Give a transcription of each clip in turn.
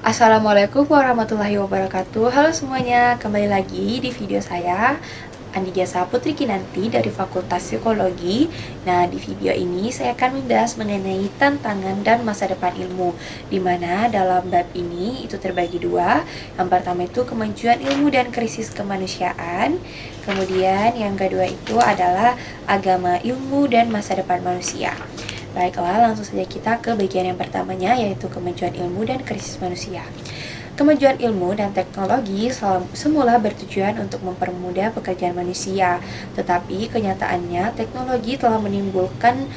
Assalamualaikum warahmatullahi wabarakatuh. Halo semuanya, kembali lagi di video saya Andigiasa Putri Kinanti dari Fakultas Psikologi. Nah, di video ini saya akan membahas mengenai tantangan dan masa depan ilmu, di mana dalam bab ini itu terbagi dua. Yang pertama itu kemajuan ilmu dan krisis kemanusiaan. Kemudian yang kedua itu adalah agama, ilmu, dan masa depan manusia. Baiklah, langsung saja kita ke bagian yang pertamanya, yaitu kemajuan ilmu dan krisis manusia. Kemajuan ilmu dan teknologi semula bertujuan untuk mempermudah pekerjaan manusia, tetapi kenyataannya teknologi telah menimbulkan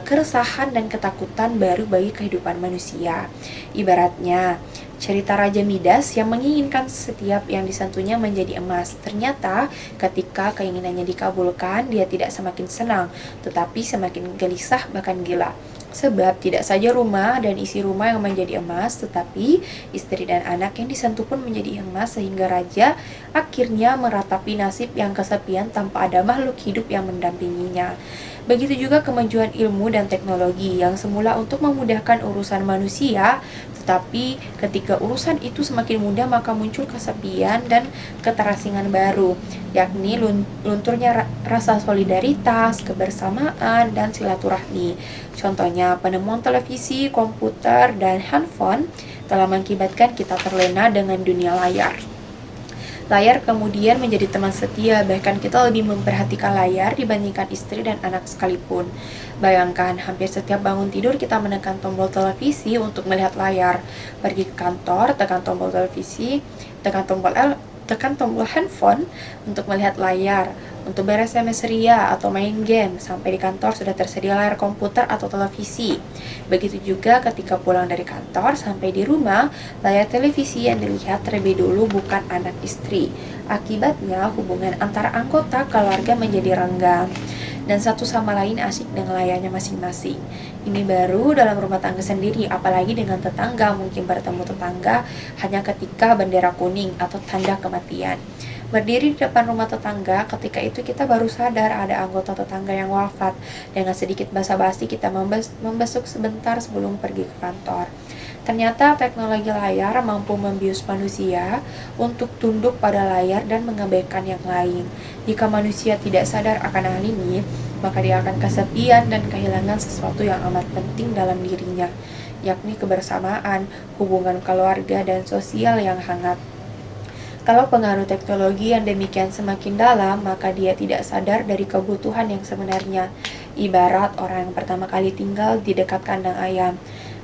keresahan dan ketakutan baru bagi kehidupan manusia. Ibaratnya, cerita Raja Midas yang menginginkan setiap yang disentuhnya menjadi emas. Ternyata ketika keinginannya dikabulkan, dia tidak semakin senang, tetapi semakin gelisah bahkan gila. Sebab tidak saja rumah dan isi rumah yang menjadi emas, tetapi istri dan anak yang disentuh pun menjadi emas, sehingga raja akhirnya meratapi nasib yang kesepian tanpa ada makhluk hidup yang mendampinginya. Begitu juga kemajuan ilmu dan teknologi yang semula untuk memudahkan urusan manusia, tetapi ketika urusan itu semakin mudah maka muncul kesepian dan keterasingan baru, yakni lunturnya rasa solidaritas, kebersamaan, dan silaturahmi. Contohnya, penemuan televisi, komputer, dan handphone telah mengakibatkan kita terlena dengan dunia layar. Layar kemudian menjadi teman setia, bahkan kita lebih memperhatikan layar dibandingkan istri dan anak sekalipun. Bayangkan, hampir setiap bangun tidur kita menekan tombol televisi untuk melihat layar. Pergi ke kantor, tekan tombol televisi, tekan tombol handphone untuk melihat layar. Untuk beres-SMS ria atau main game, sampai di kantor sudah tersedia layar komputer atau televisi. Begitu juga ketika pulang dari kantor, sampai di rumah, layar televisi yang dilihat terlebih dulu bukan anak istri. Akibatnya, hubungan antara anggota keluarga menjadi renggang, dan satu sama lain asik dengan layarnya masing-masing. Ini baru dalam rumah tangga sendiri, apalagi dengan tetangga. Mungkin bertemu tetangga hanya ketika bendera kuning atau tanda kematian. Berdiri di depan rumah tetangga, ketika itu kita baru sadar ada anggota tetangga yang wafat. Dengan sedikit basa-basi kita membesuk sebentar sebelum pergi ke kantor. Ternyata teknologi layar mampu membius manusia untuk tunduk pada layar dan mengabaikan yang lain. Jika manusia tidak sadar akan hal ini, maka dia akan kesepian dan kehilangan sesuatu yang amat penting dalam dirinya, yakni kebersamaan, hubungan keluarga, dan sosial yang hangat. Kalau pengaruh teknologi yang demikian semakin dalam, maka dia tidak sadar dari kebutuhan yang sebenarnya. Ibarat orang yang pertama kali tinggal di dekat kandang ayam.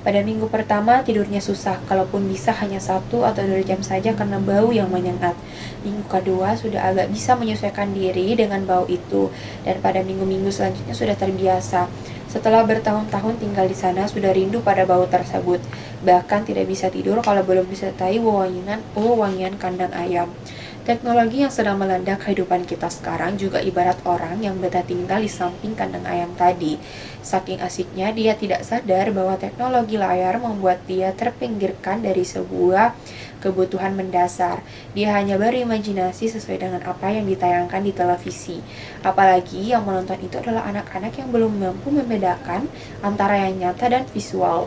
Pada minggu pertama tidurnya susah, kalaupun bisa hanya 1 atau 2 jam saja karena bau yang menyengat. Minggu kedua sudah agak bisa menyesuaikan diri dengan bau itu, dan pada minggu-minggu selanjutnya sudah terbiasa. Setelah bertahun-tahun tinggal di sana, sudah rindu pada bau tersebut. Bahkan tidak bisa tidur kalau belum disertai wewangian kandang ayam. Teknologi yang sedang melanda kehidupan kita sekarang juga ibarat orang yang betah tinggal di samping kandang ayam tadi. Saking asiknya, dia tidak sadar bahwa teknologi layar membuat dia terpinggirkan dari sebuah kebutuhan mendasar. Dia hanya berimajinasi sesuai dengan apa yang ditayangkan di televisi. Apalagi yang menonton itu adalah anak-anak yang belum mampu membedakan antara yang nyata dan visual.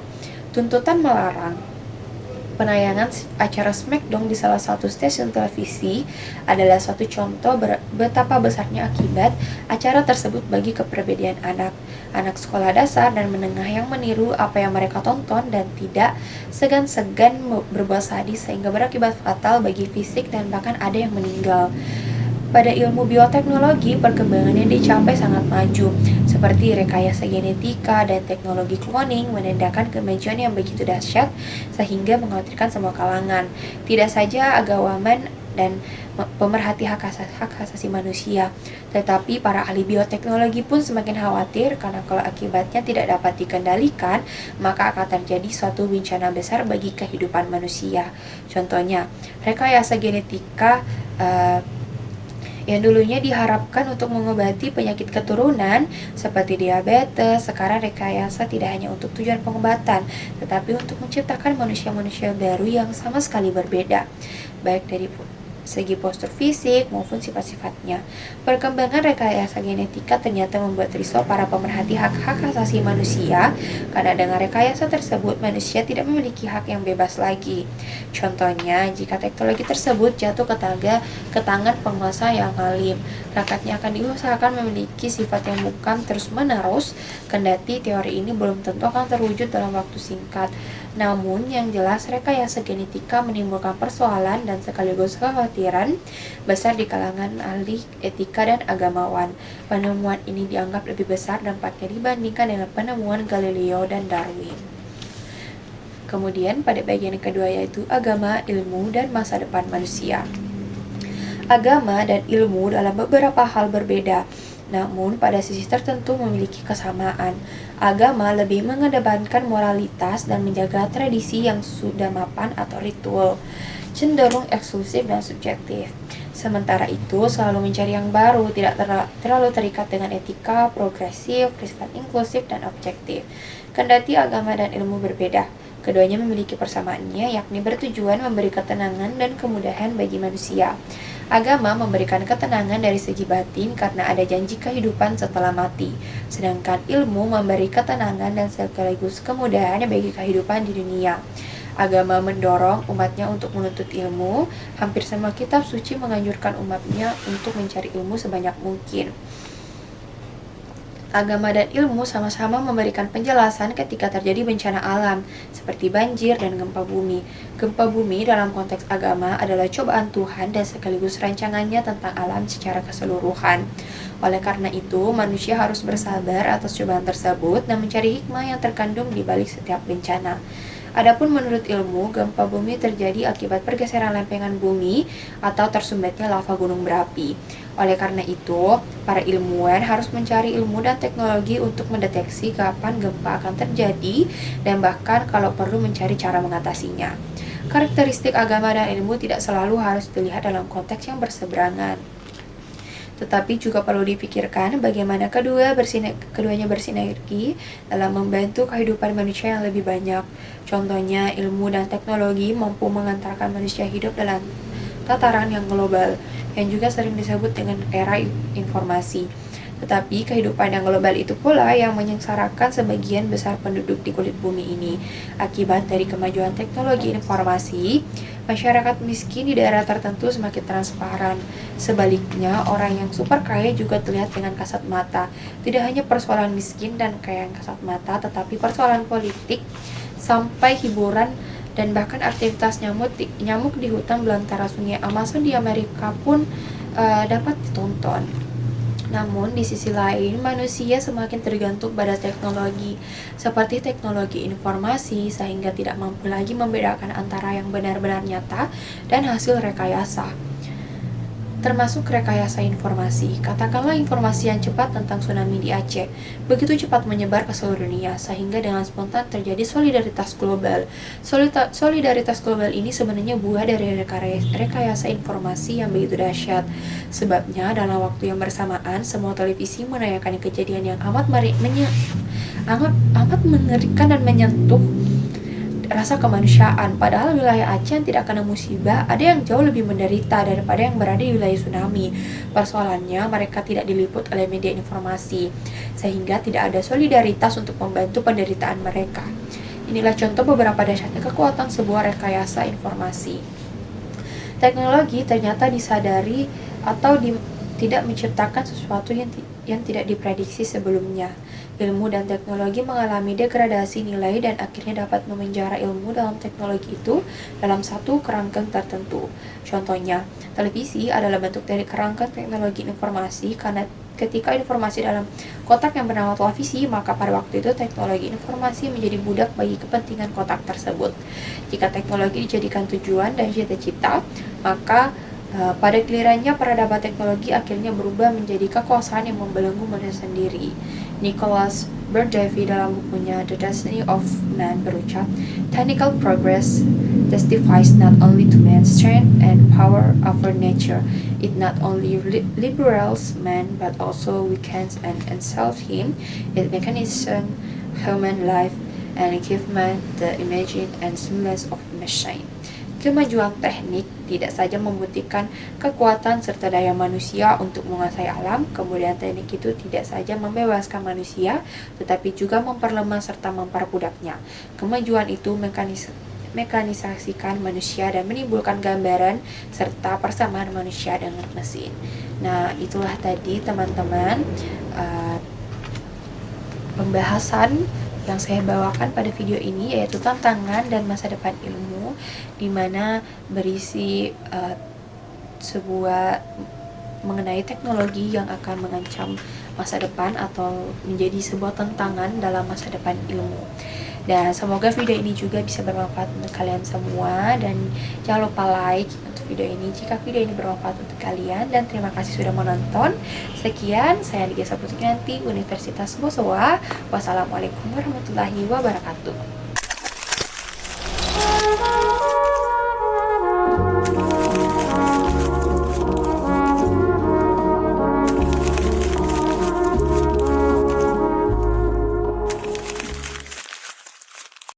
Tuntutan melarang penayangan acara Smackdown di salah satu stasiun televisi adalah suatu contoh betapa besarnya akibat acara tersebut bagi kepribadian anak sekolah dasar dan menengah yang meniru apa yang mereka tonton dan tidak segan-segan berbuat sadis sehingga berakibat fatal bagi fisik dan bahkan ada yang meninggal. Pada ilmu bioteknologi, perkembangan yang dicapai sangat maju, seperti rekayasa genetika dan teknologi cloning menandakan kemajuan yang begitu dahsyat sehingga mengkhawatirkan semua kalangan, tidak saja agawaman dan pemerhati hak asasi manusia, tetapi para ahli bioteknologi pun semakin khawatir karena kalau akibatnya tidak dapat dikendalikan, maka akan terjadi suatu bencana besar bagi kehidupan manusia. Contohnya, rekayasa genetika yang dulunya diharapkan untuk mengobati penyakit keturunan seperti diabetes, sekarang rekayasa tidak hanya untuk tujuan pengobatan, tetapi untuk menciptakan manusia-manusia baru yang sama sekali berbeda, baik dari segi postur fisik maupun sifat-sifatnya. Perkembangan rekayasa genetika ternyata membuat risau para pemerhati hak-hak asasi manusia, karena dengan rekayasa tersebut manusia tidak memiliki hak yang bebas lagi. Contohnya, jika teknologi tersebut jatuh ke tangan penguasa yang alim, rakyatnya akan diusahakan memiliki sifat yang bukan terus-menerus, kendati teori ini belum tentu akan terwujud dalam waktu singkat. Namun, yang jelas rekayasa genetika menimbulkan persoalan dan sekaligus kekhawatiran besar di kalangan ahli etika dan agamawan. Penemuan ini dianggap lebih besar dampaknya dibandingkan dengan penemuan Galileo dan Darwin. Kemudian pada bagian kedua yaitu agama, ilmu, dan masa depan manusia. Agama dan ilmu dalam beberapa hal berbeda, namun pada sisi tertentu memiliki kesamaan. Agama lebih mengedepankan moralitas dan menjaga tradisi yang sudah mapan atau ritual, cenderung eksklusif dan subjektif. Sementara itu, selalu mencari yang baru, tidak terlalu terikat dengan etika, progresif, bersifat inklusif, dan objektif. Kendati agama dan ilmu berbeda, keduanya memiliki persamaannya, yakni bertujuan memberi ketenangan dan kemudahan bagi manusia. Agama memberikan ketenangan dari segi batin karena ada janji kehidupan setelah mati, sedangkan ilmu memberi ketenangan dan sekaligus kemudahan bagi kehidupan di dunia. Agama mendorong umatnya untuk menuntut ilmu. Hampir semua kitab suci menganjurkan umatnya untuk mencari ilmu sebanyak mungkin. Agama dan ilmu sama-sama memberikan penjelasan ketika terjadi bencana alam, seperti banjir dan gempa bumi. Gempa bumi dalam konteks agama adalah cobaan Tuhan dan sekaligus rancangannya tentang alam secara keseluruhan. Oleh karena itu, manusia harus bersabar atas cobaan tersebut dan mencari hikmah yang terkandung di balik setiap bencana. Adapun menurut ilmu, gempa bumi terjadi akibat pergeseran lempengan bumi atau tersumbatnya lava gunung berapi. Oleh karena itu, para ilmuwan harus mencari ilmu dan teknologi untuk mendeteksi kapan gempa akan terjadi dan bahkan kalau perlu mencari cara mengatasinya. Karakteristik agama dan ilmu tidak selalu harus dilihat dalam konteks yang berseberangan, tetapi juga perlu dipikirkan bagaimana keduanya bersinergi dalam membantu kehidupan manusia yang lebih banyak. Contohnya, ilmu dan teknologi mampu mengantarkan manusia hidup dalam tataran yang global, yang juga sering disebut dengan era informasi. Tetapi kehidupan yang global itu pula yang menyengsarakan sebagian besar penduduk di kulit bumi ini. Akibat dari kemajuan teknologi informasi, masyarakat miskin di daerah tertentu semakin transparan. Sebaliknya, orang yang super kaya juga terlihat dengan kasat mata. Tidak hanya persoalan miskin dan kaya yang kasat mata, tetapi persoalan politik, sampai hiburan, dan bahkan aktivitas nyamuk di hutan belantara sungai Amazon di Amerika pun dapat ditonton. Namun, di sisi lain, manusia semakin tergantung pada teknologi, seperti teknologi informasi, sehingga tidak mampu lagi membedakan antara yang benar-benar nyata dan hasil rekayasa. Termasuk rekayasa informasi. Katakanlah informasi yang cepat tentang tsunami di Aceh begitu cepat menyebar ke seluruh dunia, sehingga dengan spontan terjadi solidaritas global. Solidaritas global ini sebenarnya buah dari rekayasa informasi yang begitu dahsyat. Sebabnya, dalam waktu yang bersamaan, semua televisi menayangkan kejadian yang amat mengerikan dan menyentuh rasa kemanusiaan. Padahal wilayah Aceh yang tidak kena musibah ada yang jauh lebih menderita daripada yang berada di wilayah tsunami. Persoalannya, mereka tidak diliput oleh media informasi, sehingga tidak ada solidaritas untuk membantu penderitaan mereka. Inilah contoh beberapa dahsyatnya kekuatan sebuah rekayasa informasi. Teknologi ternyata disadari atau tidak menciptakan sesuatu yang tidak diprediksi sebelumnya. Ilmu dan teknologi mengalami degradasi nilai dan akhirnya dapat memenjara ilmu dalam teknologi itu dalam satu kerangkeng tertentu. Contohnya, televisi adalah bentuk dari kerangkeng teknologi informasi, karena ketika informasi dalam kotak yang bernama televisi, maka pada waktu itu teknologi informasi menjadi budak bagi kepentingan kotak tersebut. Jika teknologi dijadikan tujuan dan cita-cita, maka pada gilirannya peradaban teknologi akhirnya berubah menjadi kekuasaan yang membelenggu manusia sendiri. Nicholas Berdyaev dalam bukunya The Destiny of Man berucap, "Technical progress testifies not only to man's strength and power over nature. It not only liberates man but also weakens and enslaves him. It mechanisms human life and gives man the image and semblance of machine." Kemajuan teknik tidak saja membuktikan kekuatan serta daya manusia untuk menguasai alam, kemudian teknik itu tidak saja membebaskan manusia, tetapi juga memperlemah serta memperbudaknya. Kemajuan itu mekanisasikan manusia dan menimbulkan gambaran serta persamaan manusia dengan mesin. Nah, itulah tadi teman-teman pembahasan yang saya bawakan pada video ini, yaitu tantangan dan masa depan ilmu, di mana berisi sebuah mengenai teknologi yang akan mengancam masa depan atau menjadi sebuah tantangan dalam masa depan ilmu. Dan semoga video ini juga bisa bermanfaat untuk kalian semua, dan jangan lupa like untuk video ini jika video ini bermanfaat untuk kalian, dan terima kasih sudah menonton. Sekian, saya Andigia Saputra Kinanti, Universitas Bosowa. Wassalamualaikum warahmatullahi wabarakatuh.